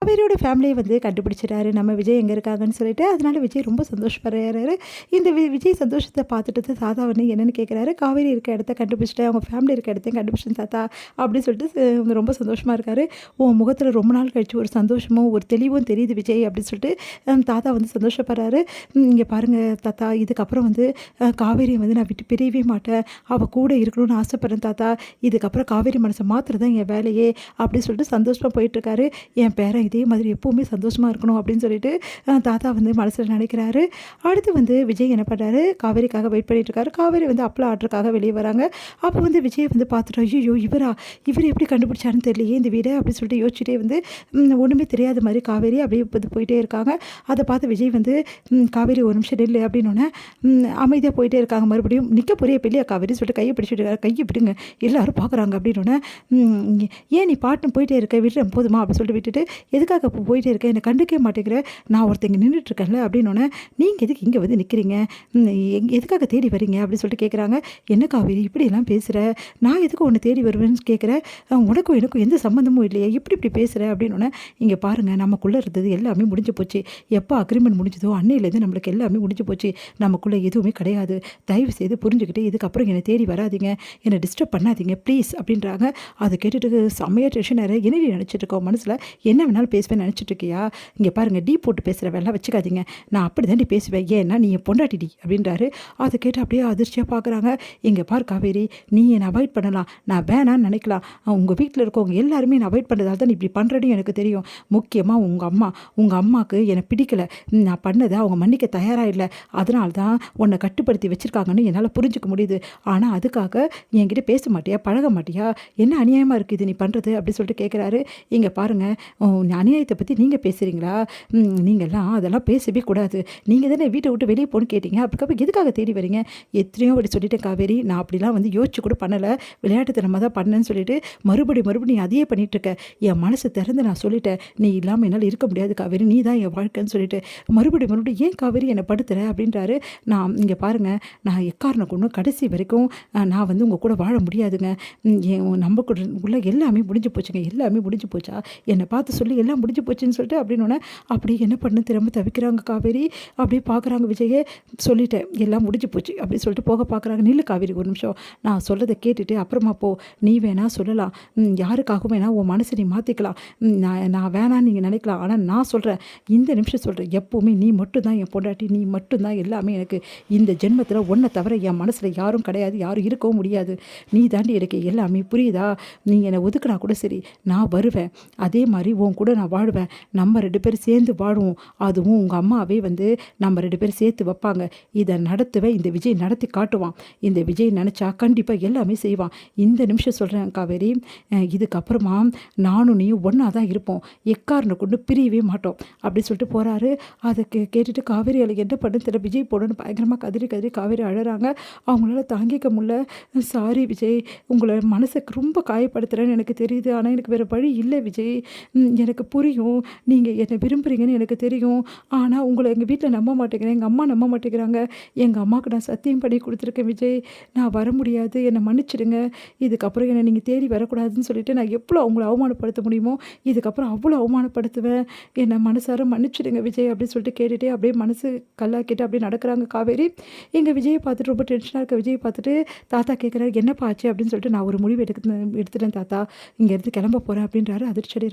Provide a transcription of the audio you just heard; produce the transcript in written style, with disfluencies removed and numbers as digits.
காவேரியோட ஃபேமிலியை வந்து கண்டுபிடிச்சிட்டாரு நம்ம விஜய் எங்கே இருக்காங்கன்னு சொல்லிட்டு. அதனால விஜய் ரொம்ப சந்தோஷப்படுறாரு. இந்த விஜய் சந்தோஷத்தை பார்த்துட்டு தாத்தா வந்து என்னென்னு கேட்குறாரு. காவேரி இருக்க இடத்த கண்டுபிடிச்சிட்டேன், அவங்க ஃபேமிலி இருக்க இடத்தையும் கண்டுபிடிச்சேன் தாத்தா அப்படின்னு சொல்லிட்டு ரொம்ப சந்தோஷமாக இருக்காரு. உன் முகத்தில் ரொம்ப நாள் கழிச்சு ஒரு சந்தோஷமும் ஒரு தெளிவும் தெரியுது விஜய் அப்படின்னு சொல்லிட்டு தாத்தா வந்து சந்தோஷப்படுறாரு. இங்கே பாருங்கள் தாத்தா, இதுக்கப்புறம் வந்து காவேரியை வந்து நான் விட்டு பிரியவே மாட்டேன், அவள் கூட இருக்கணும்னு ஆசைப்பட்றேன் தாத்தா, இதுக்கப்புறம் காவேரி மனசை மாற்றுறது தான் என் வேலையே அப்படின்னு சொல்லிட்டு சந்தோஷமாக போயிட்டுருக்காரு. என் பேரன் இதே மாதிரி எப்போவுமே சந்தோஷமாக இருக்கணும் அப்படின்னு சொல்லிட்டு தாத்தா வந்து மனசில் நினைக்கிறாரு. அடுத்து வந்து விஜய் என்ன பண்ணுறாரு, காவேரிக்காக வெயிட் பண்ணிட்டுருக்காரு. காவேரி வந்து அப்பளம் ஆர்டருக்காக வெளியே வராங்க. அப்போ வந்து விஜய் வந்து பார்த்துட்டு ஐயோ இவர் எப்படி கண்டுபிடிச்சாருன்னு தெரியலையே இந்த வீடை அப்படின்னு சொல்லிட்டு யோசிச்சுட்டே வந்து ஒன்றுமே தெரியாத மாதிரி காவேரி அப்படியே வந்து போயிட்டே இருக்காங்க. அதை பார்த்து விஜய் வந்து காவேரி ஒரு நிமிஷம் நில்லு அப்படின்னோடனே அமைதியாக போயிட்டே இருக்காங்க. மறுபடியும் நிற்க போறிய பெரிய காவேரி சொல்லிட்டு கையை பிடிச்சிட்டு இருக்காரு. கையை பிடிங்க எல்லாரும் பார்க்குறாங்க அப்படின்னோடனே ஏன் நீ பாட்டுன்னு போயிட்டே இருக்க விட்டுறேன் போதுமா அப்படின்னு சொல்லிட்டு விட்டுட்டு எதுக்காக இப்போ போயிட்டே இருக்கேன், என்னை கண்டுக்கவே மாட்டேங்கிற, நான் ஒருத்தங்க நின்றுட்டுருக்கேன்ல அப்படின்னோடனே நீங்கள் எதுக்கு இங்கே வந்து நிற்கிறீங்க, எதுக்காக தேடி வரீங்க அப்படின்னு சொல்லிட்டு கேட்குறாங்க. என்ன காவேரி இப்படியெல்லாம் பேசுகிற, நான் எதுக்கு ஒன்று தேடி வருவேன்னு கேட்குறேன், உனக்கும் எனக்கும் எந்த சம்மந்தமும் இல்லையா, இப்படி பேசுகிற அப்படின்னோடனே இங்கே பாருங்கள் நமக்குள்ளே இருந்தது எல்லாமே முடிஞ்சு போச்சு, எப்போ அக்ரிமெண்ட் முடிஞ்சதோ அன்னையிலேருந்து நம்மளுக்கு எல்லாமே முடிஞ்சு போச்சு, நமக்குள்ளே எதுவுமே கிடையாது, தயவு செய்து புரிஞ்சுக்கிட்டு இதுக்கப்புறம் என்னை தேடி வராதிங்க, என்னை டிஸ்டர்ப் பண்ணாதீங்க ப்ளீஸ் அப்படின்றாங்க. அதை கேட்டுட்டு செம்மையாக டென்ஷன் ஆகிற. என்னடி நினச்சிட்டு இருக்கோம் மனசில் என்ன வேணாலும் பேசுவேன் நினச்சிட்டு இருக்கியா, இங்கே பாருங்கள் டீ போட்டு பேசுகிற வேலை வச்சுக்காதீங்க, நான் அப்படி தாண்டி பேசுவேன், ஏன்னா நீ என் பொண்டாட்டிடி அப்படின்றாரு. அதை கேட்டு அப்படியே அதிர்ச்சியாக பார்க்குறாங்க. இங்கே பார் காவேரி, நீ என்னை அவாய்ட் பண்ணலாம், நான் வேணான்னு நினைக்கலாம், உங்கள் வீட்டில் இருக்கவங்க எல்லாருமே நான் அவாய்ட் பண்ணுறதால தான் நீ இப்படி பண்ணுறேன்னு எனக்கு தெரியும், முக்கியமாக உங்கள் அம்மாவுக்கு என்னை பிடிக்கலை, நான் பண்ணதை அவங்க மன்னிக்க தயாராக இல்லை, அதனால தான் உன்னை கட்டுப்படுத்தி வச்சுருக்காங்கன்னு என்னால் புரிஞ்சுக்க முடியுது, ஆனால் அதுக்காக என்கிட்ட பேச மாட்டியா பழக மாட்டியா, என்ன அநியாயமாக இருக்குது இது நீ பண்ணுறது அப்படி சொல்லிட்டு கேட்குறாரு. இங்கே பாருங்கள் அநியாயத்தை பற்றி நீங்கள் பேசுகிறீங்களா, நீங்கள்லாம் அதெல்லாம் பேசவே கூடாது, நீங்கள் தானே வீட்டை விட்டு வெளியே போன்னு கேட்டீங்க, அதுக்கப்புறம் எதுக்காக தேடி வரீங்க, எத்தனையோ அப்படி சொல்லிட்டேன் காவேரி, நான் அப்படிலாம் வந்து யோசிச்சு கூட பண்ணலை, விளையாட்டுத்தனமாக தான் பண்ணேன்னு சொல்லிட்டு மறுபடியும் அதையே பண்ணிகிட்ருக்க, என் மனசை திறந்து நான் சொல்லிட்டேன், நீ இல்லாமல் என்னால் இருக்க முடியாது காவேரி, நீ தான் என் வாழ்க்கைன்னு சொல்லிட்டு மறுபடியும் ஏன் காவேரி என்னை படுத்துற அப்படின்றாரு. நான் இங்கே பாருங்கள், நான் எக்காரணம் கொண்டு கடைசி வரைக்கும் நான் வந்து உங்கள் கூட வாழ முடியாதுங்க, நம்ம கூட உள்ள எல்லாமே முடிஞ்சு போச்சுங்க, எல்லாமே முடிஞ்சு போச்சா, என்னை பார்த்து சொல்லி எல்லாம் முடிஞ்சு போச்சுன்னு சொல்லிட்டு அப்படின்னோடனே அப்படி என்ன பண்ணு திரும்ப தவிக்கிறாங்க காவேரி. அப்படியே பார்க்குறாங்க விஜயே, சொல்லிட்டேன் எல்லாம் முடிஞ்சு போச்சு அப்படின்னு சொல்லிட்டு போக பார்க்குறாங்க. நில்லு காவேரி ஒரு நிமிஷம், நான் சொல்கிறத கேட்டுட்டு அப்புறமா போ, நீ வேணா சொல்லலாம், யாருக்காகவும் வேணா உன் மனசை நீ மாற்றிக்கலாம், நான் வேணான்னு நீங்கள் நினைக்கலாம், ஆனால் நான் சொல்கிறேன், இந்த நிமிஷம் சொல்கிறேன், எப்போவுமே நீ மட்டும்தான் என் பொண்டாட்டி, நீ மட்டும்தான் எல்லாமே எனக்கு, இந்த ஜென்மத்தில் ஒன்றை தவிர என் மனசில் யாரும் கிடையாது, யாரும் இருக்கவும் முடியாது, நீ தாண்டி எனக்கு எல்லாமே புரியுதா, நீங்கள் என்னை ஒதுக்கினா கூட சரி நான் வருவேன், அதே மாதிரி உன் கூட நான் வாழ்வேன், நம்ம 2 பேரும் சேர்ந்து வாழுவோம், அதுவும் உங்கள் அம்மாவே வந்து நம்ம 2 பேரும் சேர்த்து வைப்பாங்க, இதை நடத்துவேன், இந்த விஜய் நடத்தி காட்டுவான், இந்த விஜய் நினச்சா கண்டிப்பாக எல்லாமே செய்வான், இந்த நிமிஷம் சொல்கிறேன் காவேரி, இதுக்கப்புறமா நானும் நீயும் ஒன்றா தான் இருப்போம், எக்காரணம் கொண்டு பிரியவே மாட்டோம் அப்படி சொல்லிட்டு போகிறாரு. அதை கேட்டுட்டு காவேரி அழகு என்ன பண்ணு தெரியல, விஜய் போடணும்னு பயங்கரமாக கதறி காவேரி அழறாங்க. அவங்களால தாங்கிக்க முடியல. சாரி விஜய், உங்களை மனசை ரொம்ப காயப்படுத்துகிறேன்னு எனக்கு தெரியுது, ஆனால் எனக்கு வேறு வழி இல்லை விஜய், எனக்கு புரியும், நீங்கள் என்னை விரும்புகிறீங்கன்னு எனக்கு தெரியும், ஆனால் உங்களை எங்கள் வீட்டில் நம்ப மாட்டேங்கிறேன், எங்கள் அம்மா நம்ப மாட்டேங்கிறாங்க, எங்கள் அம்மாவுக்கு நான் சத்தியம் பண்ணி கொடுத்துருக்கேன் விஜய், நான் வர முடியாது, என்னை மன்னிச்சிடுங்க, இதுக்கப்புறம் என்னை நீங்கள் தேடி வரக்கூடாதுன்னு சொல்லிட்டு நான் எவ்வளோ அவங்கள அவமானப்படுத்த முடியுமோ இதுக்கப்புறம் அவ்வளோ அவமானப்படுத்துவேன், என்னை மனசார மன்னிச்சிடுங்க விஜய் அப்படின்னு சொல்லிட்டு கேட்டுகிட்டே அப்படியே மனசு கல்லாக்கிட்டு அப்படியே நடக்கிறாங்க காவேரி. எங்கள் விஜயை பார்த்துட்டு ரொம்ப டென்ஷனாக இருக்க விஜயை பார்த்துட்டு தாத்தா கேட்குறாரு என்னப்பா ஆச்சு அப்படின்னு சொல்லிட்டு, நான் ஒரு முடிவு எடுத்துட்டேன் தாத்தா, இங்கேருந்து கிளம்ப போகிறேன் அப்படின்றாரு. அதிர்ச்சி